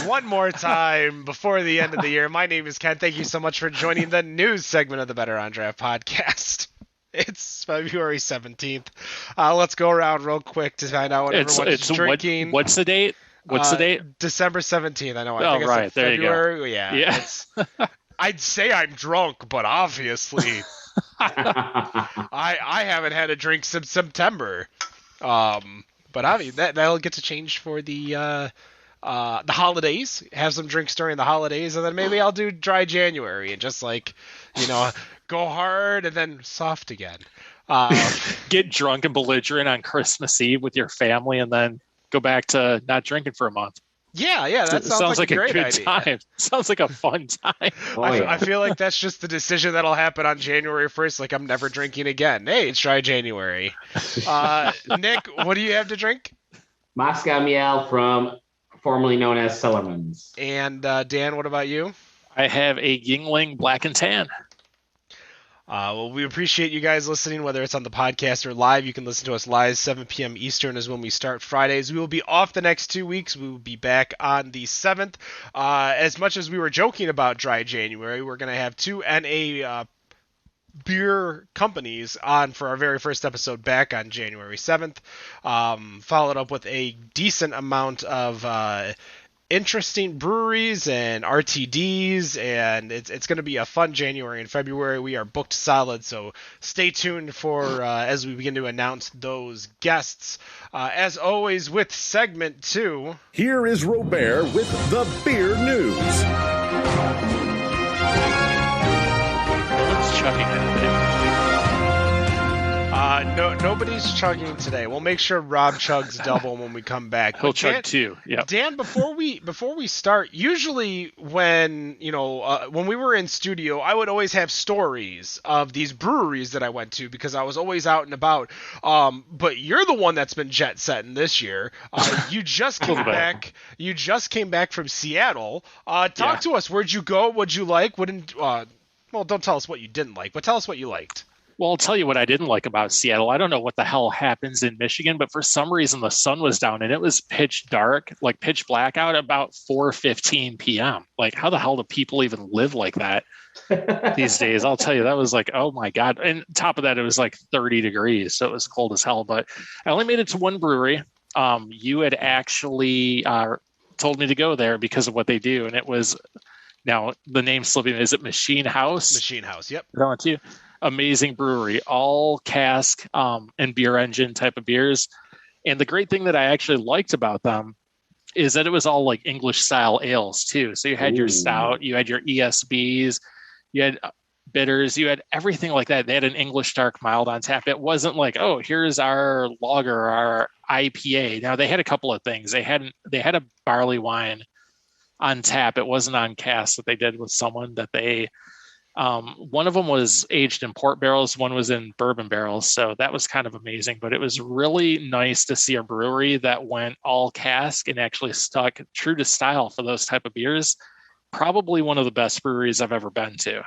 one more time before the end of the year. My name is Ken. Thank you so much for joining the news segment of the Better on Draft podcast. It's February 17th. Let's go around real quick to find out what everyone's drinking. What's the date? What's the date? December 17th. I know. I think right. I said February. There you go. Yeah. I'd say I'm drunk, but obviously I haven't had a drink since September. But obviously that'll get to change for the holidays. Have some drinks during the holidays, and then maybe I'll do dry January and just go hard and then soft again. Get drunk and belligerent on Christmas Eve with your family, and then go back to not drinking for a month. Yeah, that sounds like a great good idea. Time. Sounds like a fun time. I feel like that's just the decision that'll happen on January 1st. Like, I'm never drinking again. Hey, it's dry January. Nick, what do you have to drink? Moscow Miel from formerly known as Sellerman's. And Dan, what about you? I have a Yingling Black and Tan. Well, we appreciate you guys listening, whether it's on the podcast or live. You can listen to us live. 7 p.m. Eastern is when we start Fridays. We will be off the next 2 weeks. We will be back on the 7th. As much as we were joking about dry January, we're going to have 2 NA beer companies on for our very first episode back on January 7th. Followed up with a decent amount of interesting breweries and RTDs, and it's going to be a fun January and February. We are booked solid, so stay tuned for as we begin to announce those guests. As always, with segment 2, here is Robert with the beer news. It's chugging it. Nobody's chugging today. We'll make sure Rob chugs double when we come back. He'll chug 2. Yeah. Dan, before we start, usually when we were in studio, I would always have stories of these breweries that I went to because I was always out and about. But you're the one that's been jet setting this year. You just came back. You just came back from Seattle. Talk to us. Where'd you go? What'd you like? Well, don't tell us what you didn't like, but tell us what you liked. Well, I'll tell you what I didn't like about Seattle. I don't know what the hell happens in Michigan, but for some reason the sun was down and it was pitch dark, like pitch black out about 4:15 p.m. Like, how the hell do people even live like that these days? I'll tell you, that was like, oh my God. And top of that, it was like 30 degrees. So it was cold as hell. But I only made it to one brewery. You had actually told me to go there because of what they do. And it was, now the name slipping, is it Machine House? Machine House, yep. I want you. Amazing brewery, all cask and beer engine type of beers. And the great thing that I actually liked about them is that it was all like English style ales too. So you had your stout, you had your ESBs, you had bitters, you had everything like that. They had an English dark mild on tap. It wasn't like, oh, here's our lager, our IPA. Now they had a couple of things. They had a barley wine on tap. It wasn't on cask that they did with someone that they one of them was aged in port barrels, one was in bourbon barrels, so that was kind of amazing. But it was really nice to see a brewery that went all cask and actually stuck true to style for those type of beers. Probably one of the best breweries I've ever been to.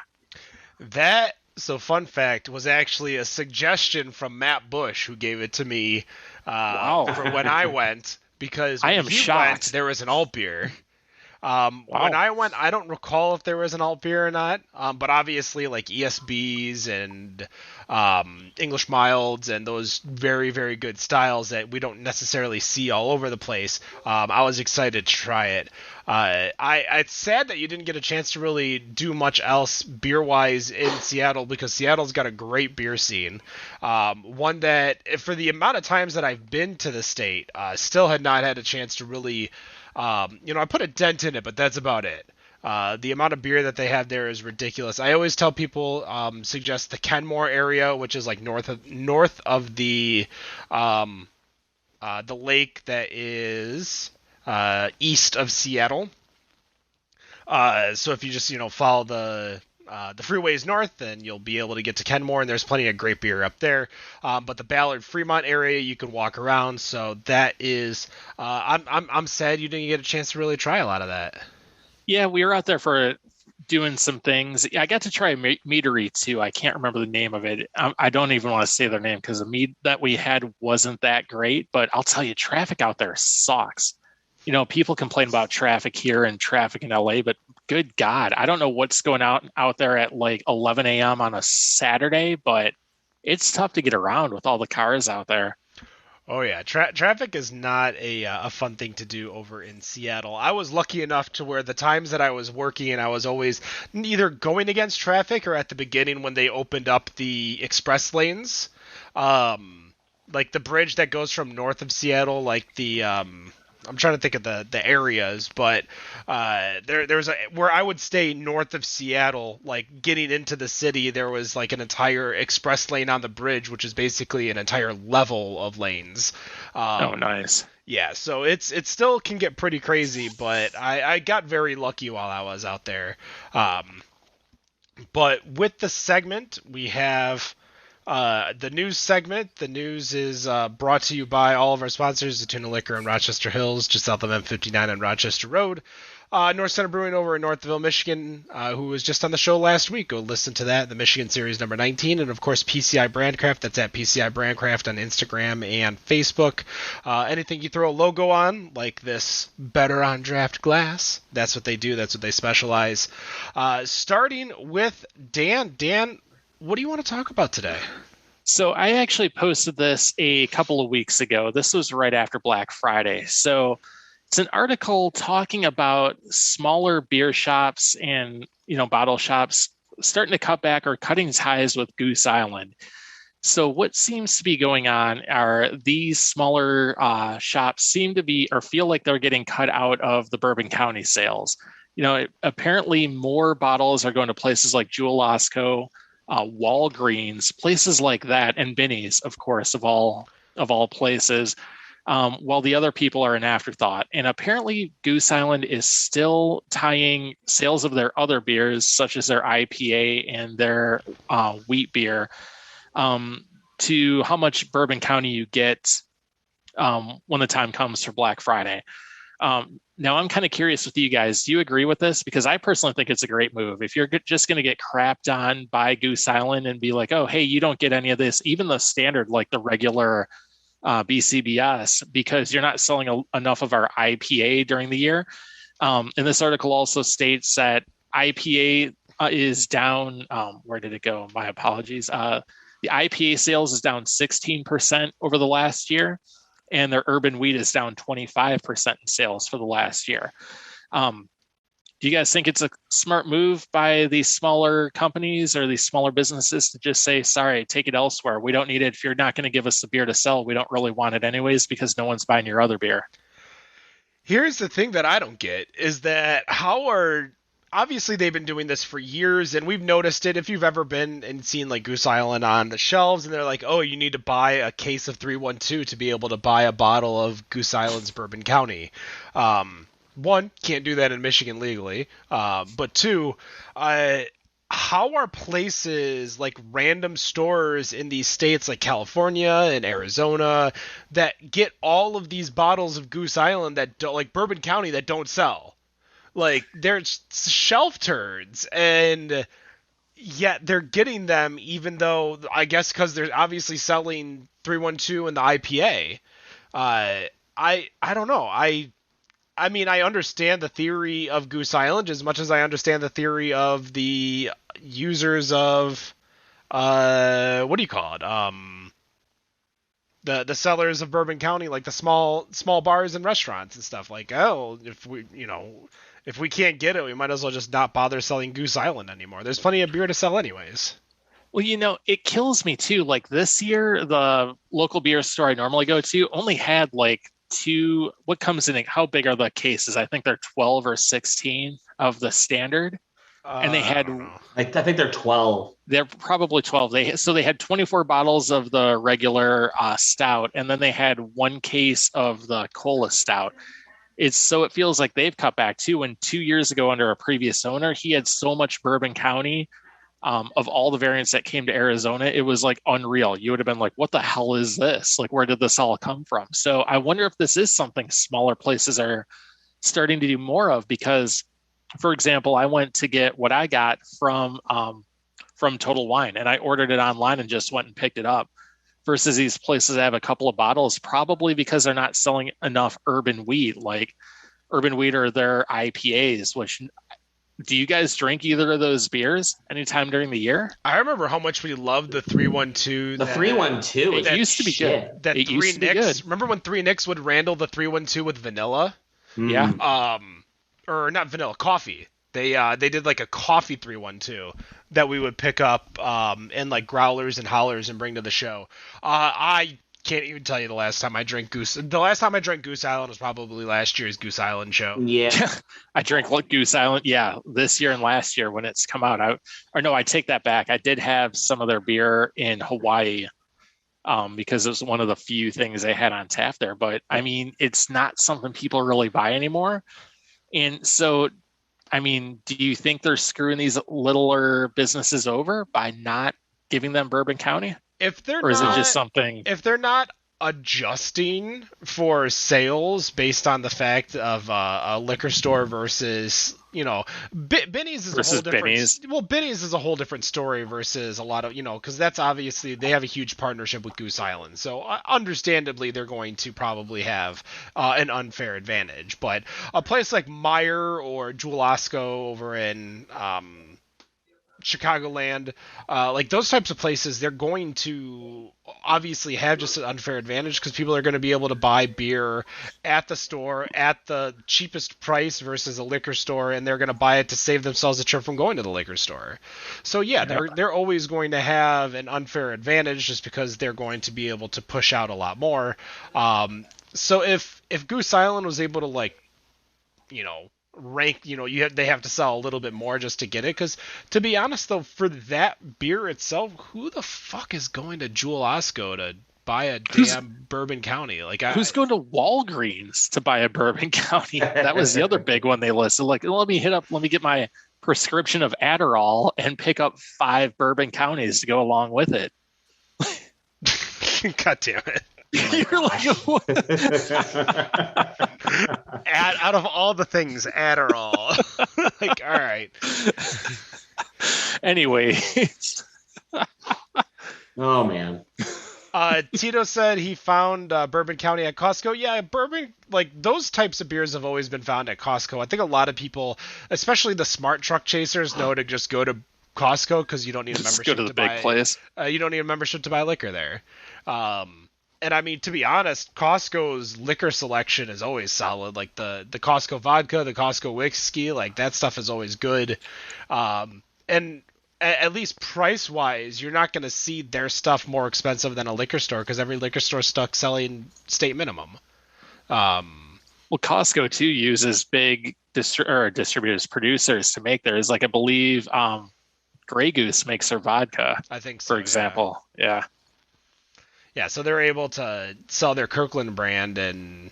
So fun fact, was actually a suggestion from Matt Bush, who gave it to me for when I went, because I am shocked. There was an alt beer. When I went, I don't recall if there was an alt beer or not, but obviously like ESBs and English milds and those very, very good styles that we don't necessarily see all over the place. I was excited to try it. It's sad that you didn't get a chance to really do much else beer-wise in Seattle, because Seattle's got a great beer scene. One that, for the amount of times that I've been to the state, still had not had a chance to really... I put a dent in it, but that's about it. The amount of beer that they have there is ridiculous. I always tell people, suggest the Kenmore area, which is like north of the lake that is east of Seattle. So if you just follow the freeways north, then you'll be able to get to Kenmore, and there's plenty of great beer up there. But the Ballard Fremont area, you can walk around. So that is, I'm sad you didn't get a chance to really try a lot of that. Yeah, we were out there for doing some things. I got to try a meadery too. I can't remember the name of it. I don't even want to say their name because the mead that we had wasn't that great. But I'll tell you, traffic out there sucks. people complain about traffic here and traffic in LA, but good God, I don't know what's going out there at like 11 a.m. on a Saturday, but it's tough to get around with all the cars out there. Oh yeah, traffic is not a fun thing to do over in Seattle. I was lucky enough to where the times that I was working, I was always either going against traffic or at the beginning when they opened up the express lanes, like the bridge that goes from north of Seattle, like the I'm trying to think of the areas, but there's where I would stay north of Seattle, like getting into the city, there was like an entire express lane on the bridge, which is basically an entire level of lanes. Oh, nice. Yeah, so it still can get pretty crazy, but I got very lucky while I was out there. But with the segment, we have the news segment. The news is brought to you by all of our sponsors, the Tuna Liquor in Rochester Hills, just south of M59 on Rochester Road. North Center Brewing over in Northville, Michigan, who was just on the show last week. Go listen to that, the Michigan Series number 19. And, of course, PCI Brandcraft. That's at PCI Brandcraft on Instagram and Facebook. Anything you throw a logo on, like this Better on Draft glass, that's what they do. That's what they specialize. Starting with Dan. Dan, what do you want to talk about today? So I actually posted this a couple of weeks ago. This was right after Black Friday. So it's an article talking about smaller beer shops and, bottle shops starting to cut back or cutting ties with Goose Island. So what seems to be going on are these smaller shops seem to be or feel like they're getting cut out of the Bourbon County sales. Apparently more bottles are going to places like Jewel Osco, Walgreens, places like that, and Binny's, of course, of all places, while the other people are an afterthought. And apparently Goose Island is still tying sales of their other beers, such as their IPA and their wheat beer, to how much Bourbon County you get when the time comes for Black Friday. Now, I'm kind of curious with you guys. Do you agree with this? Because I personally think it's a great move. If you're just going to get crapped on by Goose Island and be like, oh, hey, you don't get any of this, even the standard, like the regular BCBS, because you're not selling enough of our IPA during the year. And this article also states that IPA is down. Where did it go? My apologies. The IPA sales is down 16% over the last year, and their urban wheat is down 25% in sales for the last year. Do you guys think it's a smart move by these smaller companies or these smaller businesses to just say, sorry, take it elsewhere? We don't need it. If you're not going to give us the beer to sell, we don't really want it anyways because no one's buying your other beer. Here's the thing that I don't get is that obviously they've been doing this for years, and we've noticed it. If you've ever been and seen like Goose Island on the shelves and they're like, oh, you need to buy a case of 312 to be able to buy a bottle of Goose Island's Bourbon County. One, can't do that in Michigan legally. But two, how are places like random stores in these states like California and Arizona that get all of these bottles of Goose Island that don't, like Bourbon County, that don't sell? Like, they're shelf turds, and yet they're getting them, even though, I guess because they're obviously selling 312 and the IPA. I don't know. I mean, I understand the theory of Goose Island as much as I understand the theory of the users of, what do you call it? The sellers of Bourbon County, like the small bars and restaurants and stuff. Like, oh, if we can't get it, we might as well just not bother selling Goose Island anymore. There's plenty of beer to sell anyways. Well, it kills me too. Like this year, the local beer store I normally go to only had like what comes in, how big are the cases? I think they're 12 or 16 of the standard. And they had, I think they're 12. They're probably 12. They had 24 bottles of the regular stout, and then they had one case of the cola stout. It feels like they've cut back too. And 2 years ago, under a previous owner, he had so much Bourbon County of all the variants that came to Arizona. It was like unreal. You would have been like, what the hell is this? Like, where did this all come from? So I wonder if this is something smaller places are starting to do more of, because, for example, I went to get what I got from Total Wine, and I ordered it online and just went and picked it up, versus these places that have a couple of bottles, probably because they're not selling enough urban wheat. Like, Urban Wheat are their IPAs, which do you guys drink either of those beers anytime during the year? I remember how much we loved the 312. The 312 It used to be good. That It Three used to be Nicks. good. Remember when Three Nicks would Randall the 312 with vanilla? Yeah. Or not vanilla, coffee. They did like a coffee 312 that we would pick up in like growlers and hollers and bring to the show. I can't even tell you the last time I drank Goose. The last time I drank Goose Island was probably last year's Goose Island show. Yeah. I drank Goose Island. Yeah, this year and last year when it's come out. I take that back. I did have some of their beer in Hawaii because it was one of the few things they had on tap there. But I mean, it's not something people really buy anymore. And so, I mean, do you think they're screwing these littler businesses over by not giving them Bourbon County? If they're Or is not, it just something? If they're not adjusting for sales based on the fact of a liquor store versus, Benny's is a whole different. Benny's. Well, Benny's is a whole different story versus a lot of, because that's obviously they have a huge partnership with Goose Island, so understandably they're going to probably have an unfair advantage. But a place like Meyer or Jewel Osco over in Chicagoland, like those types of places, they're going to obviously have just an unfair advantage because people are going to be able to buy beer at the store at the cheapest price versus a liquor store, and they're going to buy it to save themselves a trip from going to the liquor store. So yeah, they're always going to have an unfair advantage just because they're going to be able to push out a lot more. So if Goose Island was able to rank, they have to sell a little bit more just to get it, because to be honest though, for that beer itself, who the fuck is going to Jewel Osco to buy a damn Bourbon County? Who's going to Walgreens to buy a Bourbon County? That was the other big one they listed. Like, let me get my prescription of Adderall and pick up 5 Bourbon Counties to go along with it. God damn it. You're like, out of all the things, Adderall. All right. Anyway. Oh man. Tito said he found Bourbon County at Costco. Yeah, bourbon, those types of beers have always been found at Costco. I think a lot of people, especially the smart truck chasers, know to just go to Costco because you don't need a membership. Just go to the big place. You don't need a membership to buy liquor there. And I mean, to be honest, Costco's liquor selection is always solid. Like the Costco vodka, the Costco whiskey, that stuff is always good. And at least price-wise, you're not going to see their stuff more expensive than a liquor store because every liquor store stuck selling state minimum. Well, Costco too uses big distributors, producers to make theirs. I believe Grey Goose makes their vodka. I think so, for example. Yeah. Yeah, so they're able to sell their Kirkland brand and,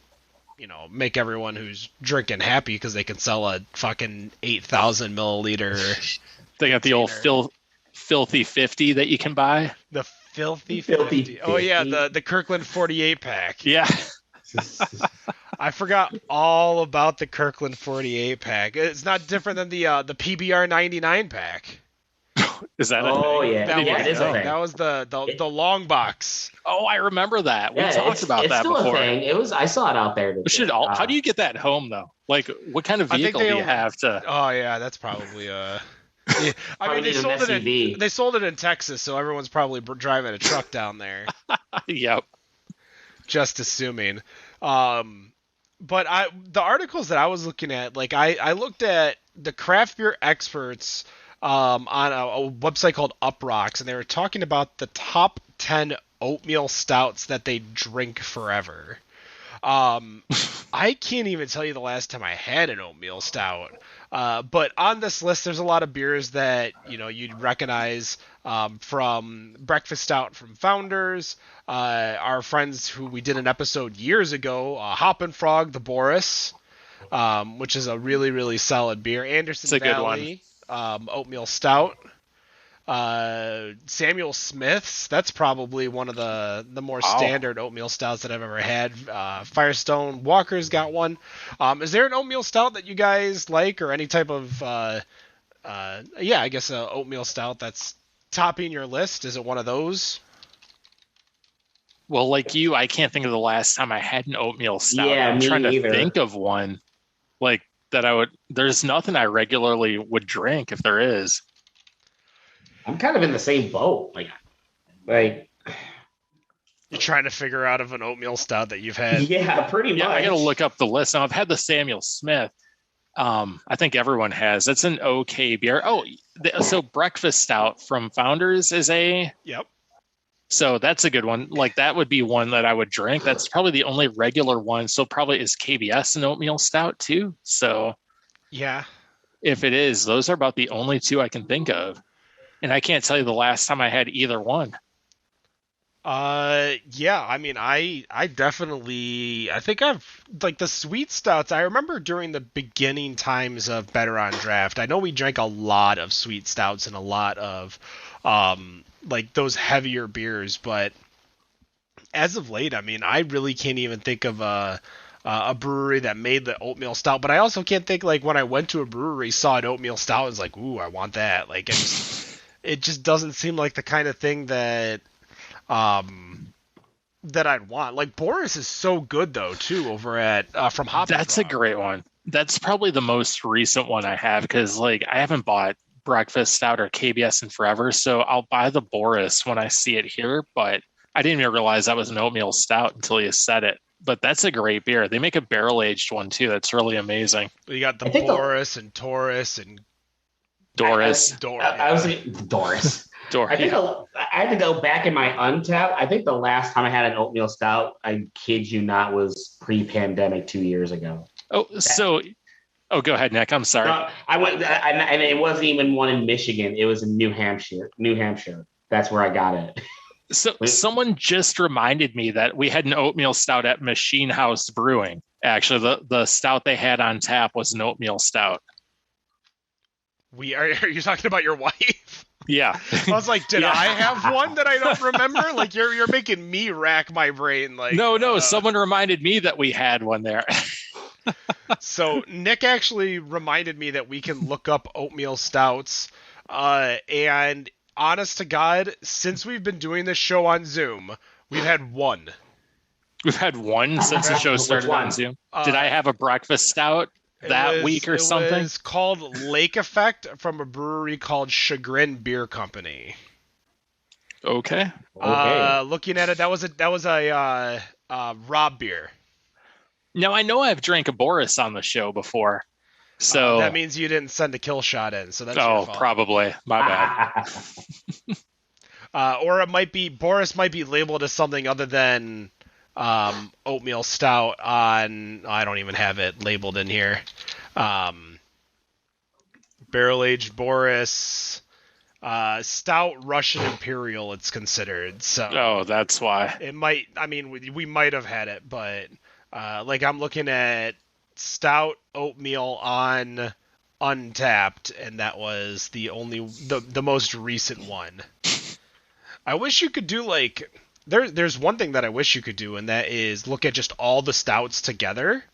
make everyone who's drinking happy because they can sell a fucking 8,000 milliliter. They got the old filthy 50 that you can buy. The filthy 50. Oh yeah, the Kirkland 48 pack. Yeah. I forgot all about the Kirkland 48 pack. It's not different than the PBR 99 pack. Is that? Oh yeah, it is a thing. That was the long box. Oh, I remember that. We talked about that before. It's still a thing. I saw it out there. How do you get that home though? What kind of vehicle do you have to? Oh yeah, that's probably yeah, I mean, they sold it in Texas, so everyone's probably driving a truck down there. Yep. Just assuming. But the articles that I was looking at, I looked at the craft beer experts on a website called Uprocks, and they were talking about the top 10 oatmeal stouts that they drink forever. I can't even tell you the last time I had an oatmeal stout. But on this list, there's a lot of beers that, you'd recognize from Breakfast Stout from Founders, our friends who we did an episode years ago, Hoppin' Frog, the Boris, which is a really, really solid beer. Anderson Valley, Oatmeal Stout. Samuel Smith's, that's probably one of the more standard oatmeal stouts that I've ever had. Firestone Walker's got one. Is there an oatmeal stout that you guys like, or any type of I guess a oatmeal stout that's topping your list? Is it one of those? Well, like you, I can't think of the last time I had an oatmeal stout. Yeah, I'm trying to either. think of one. like that I would. There's nothing I regularly would drink if there is. I'm kind of in the same boat. Like You're trying to figure out of an oatmeal stout that you've had. yeah, pretty much. Yeah, I got to look up the list. Now I've had the Samuel Smith. I think everyone has. It's an okay beer. Oh, so Breakfast Stout from Founders is a. Yep. So that's a good one. Like that would be one that I would drink. That's probably the only regular one. So probably is KBS an Oatmeal Stout too. So yeah, if it is, those are about the only two I can think of. And I can't tell you the last time I had either one. Yeah, I mean, I definitely, I think I've, like, the sweet stouts, I remember during the beginning times of Better on Draft, I know we drank a lot of sweet stouts and a lot of, like, those heavier beers, but as of late, I mean, I really can't even think of a brewery that made the oatmeal stout, but I also can't think, like, when I went to a brewery, saw an oatmeal stout, I was like, ooh, I want that. Like, it just doesn't seem like the kind of thing that I'd want. Like, Boris is so good though too over at from Hop. That's a great one. That's probably the most recent one I have because like I haven't bought Breakfast Stout or KBS in forever, so I'll buy the Boris when I see it here. But I didn't even realize that was an oatmeal stout until you said it. But that's a great beer. They make a barrel aged one too. That's really amazing. You got the Boris and Taurus and Doris. I was thinking Doris. Doris. I think I had to go back in my Untappd. I think the last time I had an oatmeal stout, I kid you not, was pre-pandemic 2 years ago. Oh, go ahead, Nick. I'm sorry. I went, and it wasn't even one in Michigan. It was in New Hampshire. That's where I got it. So someone just reminded me that we had an oatmeal stout at Machine House Brewing. Actually, the stout they had on tap was an oatmeal stout. Are you talking about your wife? Yeah. I was like, did I have one that I don't remember? Like you're making me rack my brain. Like no, someone reminded me that we had one there. So Nick actually reminded me that we can look up oatmeal stouts. And honest to God, since we've been doing this show on Zoom, we've had one. We've had one since the show started on Zoom. Did I have a breakfast stout week or something? It was called Lake Effect from a brewery called Chagrin Beer Company. Okay. Looking at it, that was a Rob beer. Now I know I've drank a Boris on the show before, so that means you didn't send a kill shot in. So that's your fault. Probably my bad. Or Boris might be labeled as something other than oatmeal stout on. I don't even have it labeled in here. Barrel aged Boris. Stout Russian Imperial, it's considered. So that's why it might. I mean, we might have had it, but like I'm looking at stout oatmeal on Untappd, and that was the most recent one. I wish you could do like there's one thing that I wish you could do, and that is look at just all the stouts together,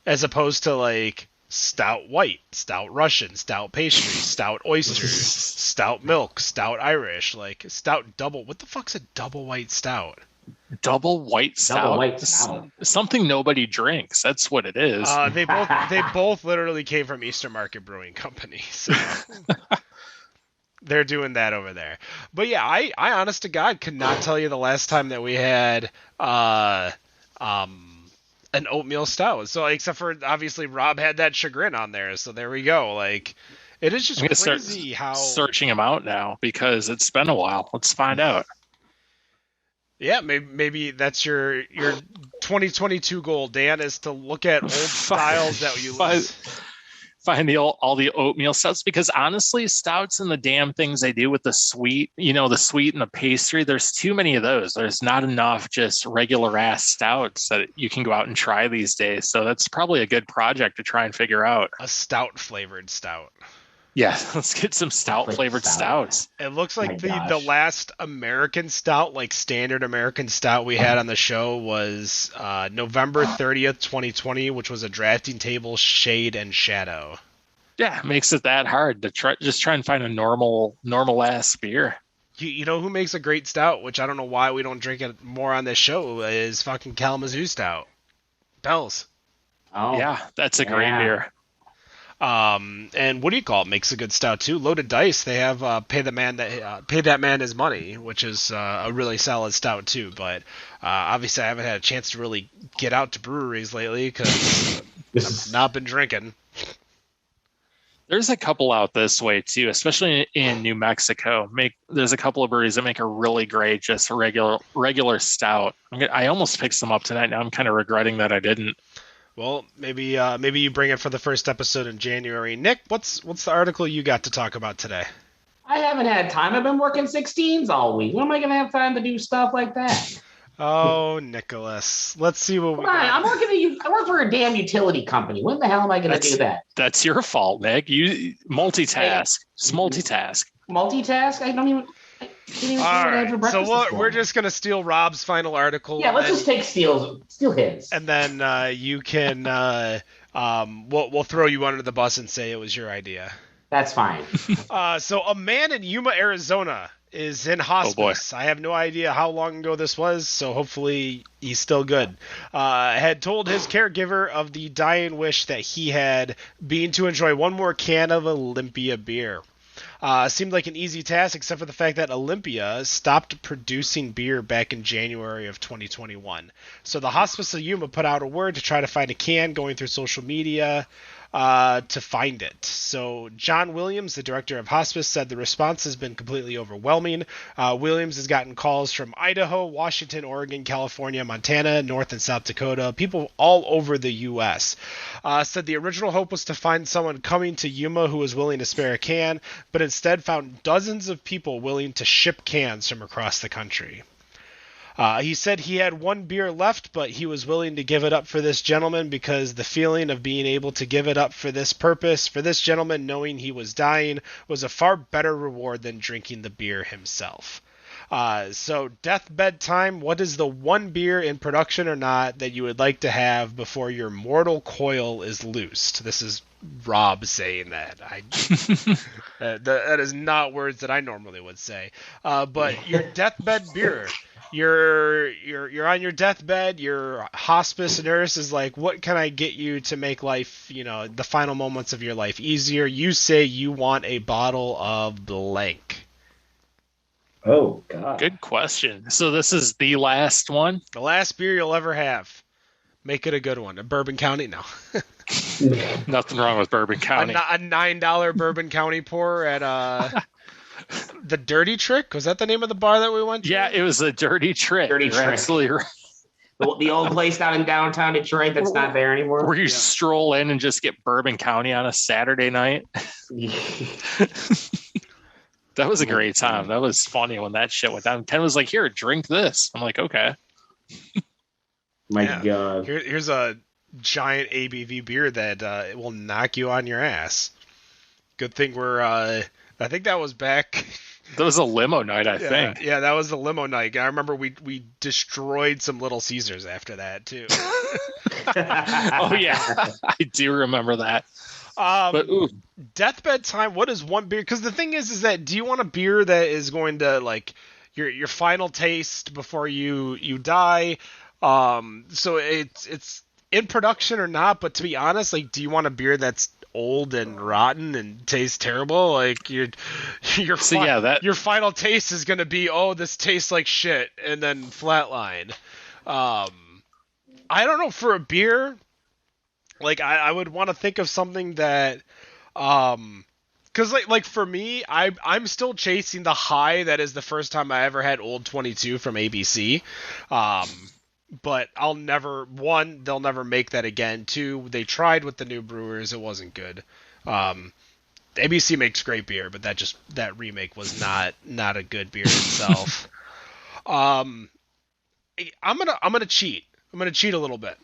as opposed to like stout white, stout Russian, stout pastry, stout oyster, stout milk, stout Irish, like stout double. What the fuck's a double white stout? Double white stout. Something nobody drinks. That's what it is. They both literally came from Eastern Market Brewing Company. So they're doing that over there. But yeah, I honest to God could not tell you the last time that we had an oatmeal stout. So except for obviously Rob had that Chagrin on there. So there we go. Like it is just crazy how searching them out now because it's been a while. Let's find out. Yeah, maybe that's your 2022 goal, Dan, is to look at old styles that you find all the oatmeal stouts, because honestly, stouts and the damn things they do with the sweet, the sweet and the pastry, there's too many of those. There's not enough just regular ass stouts that you can go out and try these days. So that's probably a good project to try and figure out. A stout flavored stout. Yeah, let's get some stout flavored stouts. It looks like the last American stout, like standard American stout we had on the show was November 30th, 2020, which was a drafting table shade and shadow. Yeah, it makes it that hard to try and find a normal ass beer. You know who makes a great stout, which I don't know why we don't drink it more on this show, is fucking Kalamazoo Stout. Bells. Oh, yeah, that's a great beer. And what do you call it? Makes a good stout too. Loaded Dice, they have pay that man his money, which is a really solid stout too. But obviously, I haven't had a chance to really get out to breweries lately because I've not been drinking. There's a couple out this way too, especially in New Mexico. There's a couple of breweries that make a really great, just regular stout. I almost picked some up tonight. Now I'm kind of regretting that I didn't. Well, maybe you bring it for the first episode in January. Nick, what's the article you got to talk about today? I haven't had time. I've been working 16s all week. When am I going to have time to do stuff like that? Oh, Nicholas. Let's see what we got. I work for a damn utility company. When the hell am I going to do that? That's your fault, Nick. You multitask. It's multitask. Multitask? I don't even... All right, so we're just going to steal Rob's final article. Yeah, let's just take steal his. And then you can... we'll throw you under the bus and say it was your idea. That's fine. So a man in Yuma, Arizona is in hospice. I have no idea how long ago this was, so hopefully he's still good. Had told his caregiver of the dying wish that he had been to enjoy one more can of Olympia beer. Seemed like an easy task, except for the fact that Olympia stopped producing beer back in January of 2021. So the Hospice of Yuma put out a word to try to find a can, going through social media to find it. So John Williams, the director of hospice, said the response has been completely overwhelming. Williams has gotten calls from Idaho, Washington, Oregon, California, Montana, North and South Dakota, people all over the U.S. Said the original hope was to find someone coming to Yuma who was willing to spare a can, but instead found dozens of people willing to ship cans from across the country. He said he had one beer left, but he was willing to give it up for this gentleman because the feeling of being able to give it up for this purpose, for this gentleman knowing he was dying, was a far better reward than drinking the beer himself. So deathbed time, what is the one beer in production or not that you would like to have before your mortal coil is loosed? This is Rob saying that. That is not words that I normally would say. But your deathbed beer... You're on your deathbed, your hospice nurse is like, what can I get you to make life, the final moments of your life easier? You say you want a bottle of blank. Oh, God. Good question. So this is the last one? The last beer you'll ever have. Make it a good one. A Bourbon County? No. Nothing wrong with Bourbon County. A $9 Bourbon County pour at... The Dirty Trick? Was that the name of the bar that we went to? Yeah, it was a Dirty Trick. Dirty Trick. Absolutely right. The old place down in downtown Detroit that's not there anymore. Where you stroll in and just get Bourbon County on a Saturday night. That was a great time. That was funny when that shit went down. Ken was like, here, drink this. I'm like, okay. My God. Here's a giant ABV beer that it will knock you on your ass. Good thing we're... I think that was back... That was a limo night, I think. Yeah, that was the limo night. I remember we destroyed some Little Caesars after that, too. Oh, yeah. I do remember that. But deathbed time, what is one beer? Because the thing is that do you want a beer that is going to, like, your final taste before you die? So it's in production or not, but to be honest, like, do you want a beer that's old and rotten and tastes terrible? Like your final taste is gonna be, oh, this tastes like shit, and then flatline. I don't know, for a beer, like I would want to think of something that because like for me, I'm still chasing the high that is the first time I ever had Old 22 from ABC. But they'll never make that again. Two, they tried with the new brewers. It wasn't good. ABC makes great beer, but that remake was not a good beer itself. I'm gonna cheat. I'm gonna cheat a little bit.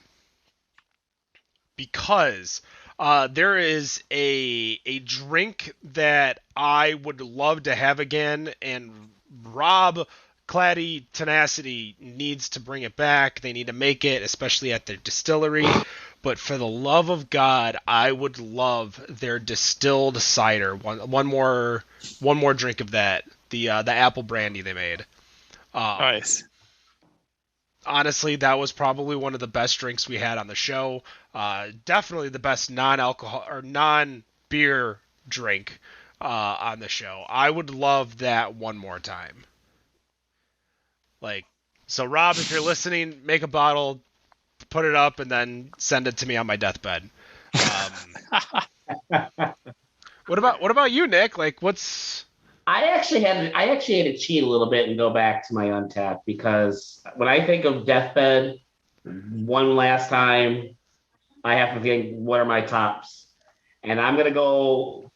Because there is a drink that I would love to have again, and Rob Claddy Tenacity needs to bring it back. They need to make it, especially at their distillery. But for the love of God, I would love their distilled cider. One more drink of that. The apple brandy they made. Nice. honestly, that was probably one of the best drinks we had on the show. Definitely the best non-alcohol or non-beer drink on the show. I would love that one more time. Like, so Rob, if you're listening, make a bottle, put it up, and then send it to me on my deathbed. What about you, Nick? Like, what's... I actually had to cheat a little bit and go back to my Untappd, because when I think of deathbed, one last time, I have to think, what are my tops? And I'm gonna go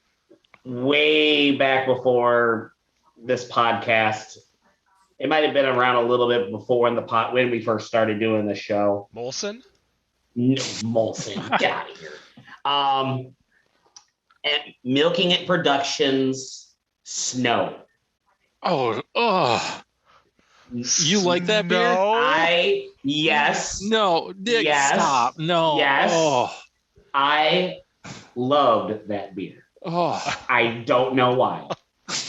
way back before this podcast. It might have been around a little bit before when we first started doing the show. Molson? No, Molson, get out of here. And Milking It Productions. Snow. Oh. You like that beer? Yes. No, Nick, yes, stop. No. Yes. Oh. I loved that beer. Oh. I don't know why.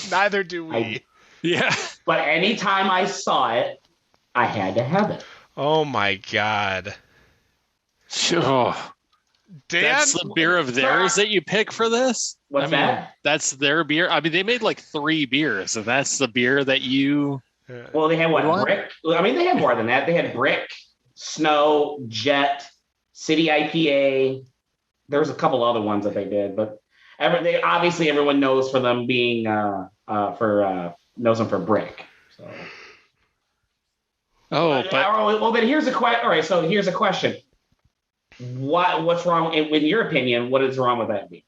Neither do we. Yeah. But anytime I saw it, I had to have it. Oh my God. Oh. Dan? That's the beer of theirs that you pick for this? What's that? That's their beer. I mean, they made like 3 beers, and that's the beer that you... Well, they had what? Brick? I mean, they had more than that. They had Brick, Snow, Jet, City IPA. There was a couple other ones that they did, but obviously everyone knows for them being knows them for Brick. So. Oh, but then here's a question. All right, so here's a question. What's wrong, in your opinion, what is wrong with that beer?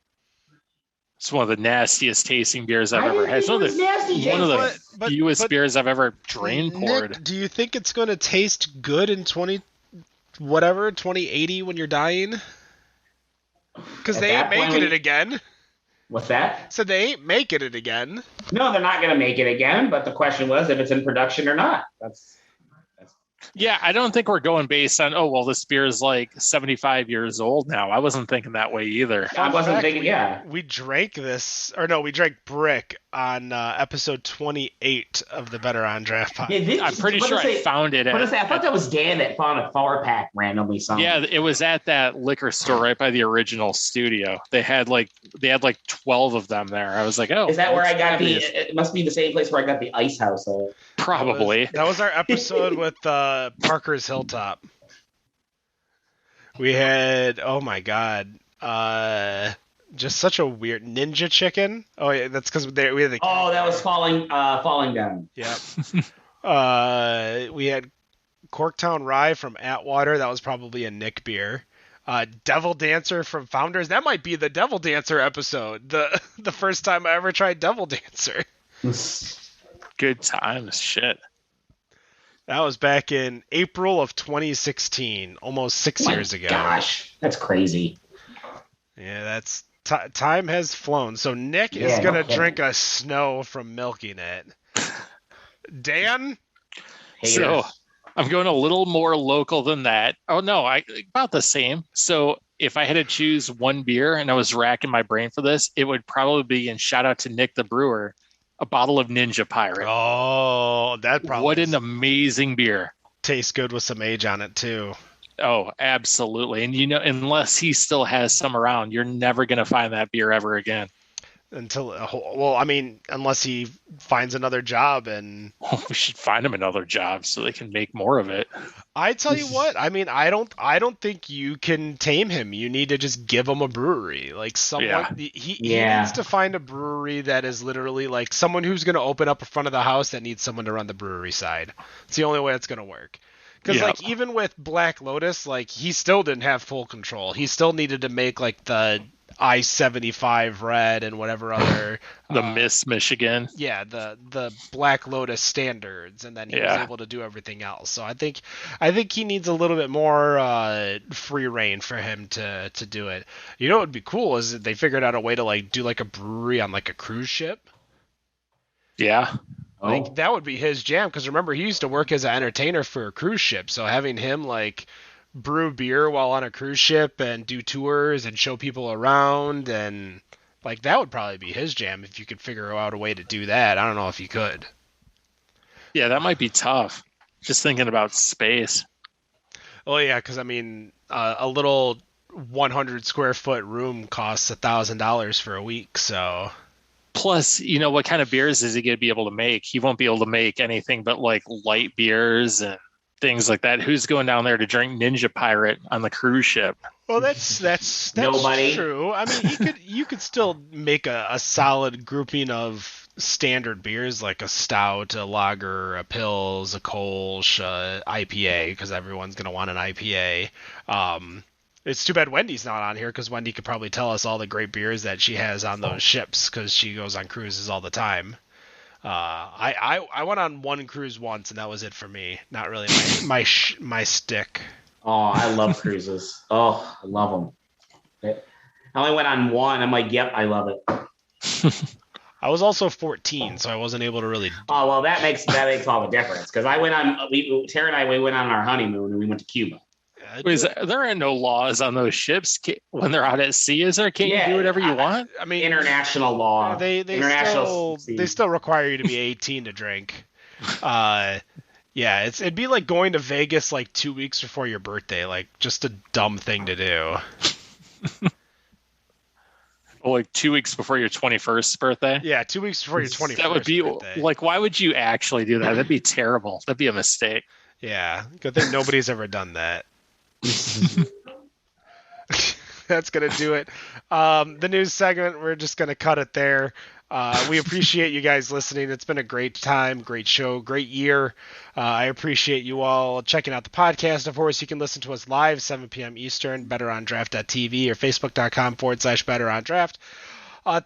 it's one of the nastiest tasting beers I've ever had. It's one of the fewest beers I've ever drain poured. Nick, do you think it's going to taste good in 2080 when you're dying? Because they ain't making it again. What's that? So they ain't making it again. No, they're not going to make it again. But the question was if it's in production or not. Yeah, I don't think we're going based on, this beer is like 75 years old now. I wasn't thinking that way either. I wasn't thinking, We drank we drank Brick on episode 28 of the Better on Draft podcast. Yeah, I'm pretty sure I found it. I thought that was Dan that found a 4-pack randomly somewhere. Yeah, it was at that liquor store right by the original studio. They had like 12 of them there. I was like, is that where I got it must be the same place where I got the Ice House. Probably. That was our episode with Parker's Hilltop. We had, oh my God, just such a weird ninja chicken. Oh yeah, that's because we had the. Oh, that was falling down. Yep. We had Corktown Rye from Atwater. That was probably a Nick beer. Devil Dancer from Founders. That might be the Devil Dancer episode. The first time I ever tried Devil Dancer. Good times, shit. That was back in April of 2016, almost 6 years ago. Gosh, that's crazy. Yeah, that's time has flown. So Nick is gonna drink a Snow from Milking It. Dan? So I'm going a little more local than that. Oh no, about the same. So if I had to choose one beer and I was racking my brain for this, it would probably be, and shout out to Nick the brewer, a bottle of Ninja Pirate. Oh, that probably. What an amazing beer. Tastes good with some age on it too. Oh, absolutely. And unless he still has some around, you're never going to find that beer ever again. Unless he finds another job and we should find him another job so they can make more of it. I tell you what, I don't think you can tame him. You need to just give him a brewery. Like someone he needs to find a brewery that is literally like someone who's going to open up in front of the house that needs someone to run the brewery side. It's the only way it's going to work. Because like even with Black Lotus, like he still didn't have full control. He still needed to make like the I-75 red and whatever other the Miss Michigan. Yeah, the Black Lotus standards, and then he was able to do everything else. So I think he needs a little bit more free reign for him to do it. You know what would be cool is that they figured out a way to like do like a brewery on like a cruise ship. Yeah. I think that would be his jam, because remember he used to work as an entertainer for a cruise ship, so having him like brew beer while on a cruise ship and do tours and show people around, and like that would probably be his jam if you could figure out a way to do that. I don't know if you could. Yeah, that might be tough. Just thinking about space. Oh yeah, because I mean, a little 100 square foot room costs $1,000 for a week. So Plus, what kind of beers is he going to be able to make? He won't be able to make anything but like light beers and things like that. Who's going down there to drink Ninja Pirate on the cruise ship? well, that's Nobody. true. I mean, you could still make a solid grouping of standard beers like a stout, a lager, a pils, a kolsch, IPA, because everyone's gonna want an IPA. It's too bad Wendy's not on here, because Wendy could probably tell us all the great beers that she has on those ships, because she goes on cruises all the time. I went on one cruise once, and that was it for me. Not really my stick. Oh, I love cruises. Oh, I love them. I only went on one. I'm like, yep, I love it. I was also 14, so I wasn't able to really. Oh well, that makes all the difference because I went on. Tara and I went on our honeymoon and we went to Cuba. There are no laws on those ships when they're out at sea, is there? Can't you do whatever you want? I mean, international law. They still require you to be 18 to drink. Yeah, it'd be like going to Vegas like 2 weeks before your birthday, like just a dumb thing to do. Like 2 weeks before your 21st birthday? Yeah, 2 weeks before your 21st That would be birthday. like, why would you actually do that? That'd be terrible. That'd be a mistake. Yeah, good thing nobody's ever done that. That's going to do it. The news segment, we're just going to cut it there. We appreciate you guys listening. It's been a great time, great show, great year. I appreciate you all checking out the podcast. Of course, you can listen to us live, 7 p.m. Eastern, betterondraft.tv or facebook.com/betterondraft.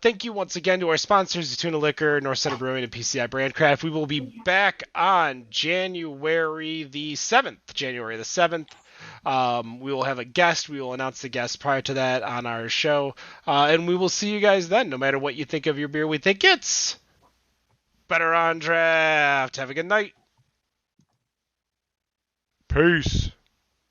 Thank you once again to our sponsors, Tuna Liquor, North Center Brewing, and PCI Brandcraft. We will be back on January the 7th. We will have a guest. We will announce the guest prior to that on our show. And we will see you guys then, no matter what you think of your beer. We think it's Better on Draft. Have a good night. Peace.